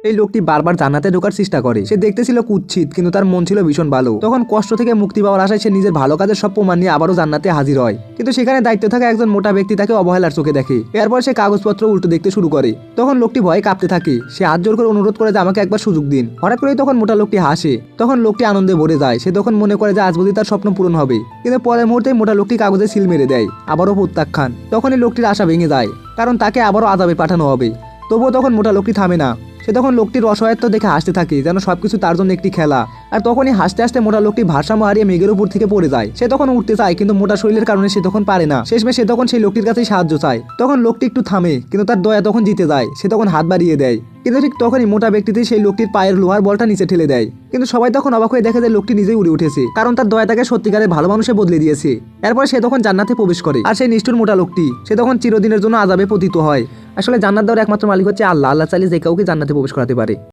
এই লোকটি বারবার জান্নাতে ঢোকার চেষ্টা করে। সে দেখতে ছিল কুৎসিত, কিন্তু তার মন ছিল ভীষণ ভালো। তখন কষ্ট থেকে মুক্তি পাওয়ার আশায় সে নিজের ভালো কাজের সব প্রমাণ নিয়ে আবারও জান্নাতে হাজির হয়। কিন্তু সেখানে দায়িত্ব থাকা একজন মোটা ব্যক্তি তাকে অবহেলার চোখে দেখে। এরপর সে কাগজপত্র উল্টো দেখতে শুরু করে। তখন লোকটি ভয়ে কাঁপতে থাকে। সে হাত জোর করে অনুরোধ করে যে আমাকে একবার সুযোগ দিন। হঠাৎ করেই তখন মোটা লোকটি হাসে। তখন লোকটি আনন্দে ভরে যায়। সে তখন মনে করে যে আজ বুঝি তার স্বপ্ন পূরণ হবে। কিন্তু পরের মুহূর্তে মোটা লোকটি কাগজে সিল মেরে দেয়, আবারও প্রত্যাখ্যান। তখনই লোকটির আশা ভেঙে যায়, কারণ তাকে আবারও আযাবে পাঠানো হবে। তবুও তখন মোটা লোকটি থামে না। সে তখন লোকটির অসহায়ত্ব দেখে হাসতে থাকে, যেন সবকিছু তার জন্য একটি খেলা। আর তখনই হাসতে হাসতে মোটা লোকটি ভারসাম্য হারিয়ে মেঘের উপর থেকে পড়ে যায়। সে তখন উঠতে চায়, কিন্তু মোটা শরীরের কারণে সে তখন পারে না। শেষমেশ সে তখন সেই লোকটির কাছেই সাহায্য চায়। তখন লোকটি একটু থামে, কিন্তু তার দয়া তখন জিতে যায়। সে তখন হাত বাড়িয়ে দেয়, কিন্তু ঠিক তখনই মোটা ব্যক্তিটি সেই লোকটির পায়ের লোহার বলটা নিচে ঠেলে দেয়। কিন্তু সবাই তখন অবাক হয়ে দেখে যে লোকটি নিজেই উড়ে উঠেছে, কারণ তার দয়া তাকে সত্যিকারের ভালো মানুষে বদলে দিয়েছে। এরপর সে তখন জান্নাতে প্রবেশ করে। আর সেই নিষ্ঠুর মোটা লোকটি সে তখন চিরদিনের জন্য আযাবে পতিত হয়। আসলে জান্নাত দেওয়ার একমাত্র মালিক হচ্ছে আল্লাহ। আল্লাহ চাইলে যে কাউকে জান্নাতে প্রবেশ করাতে পারে।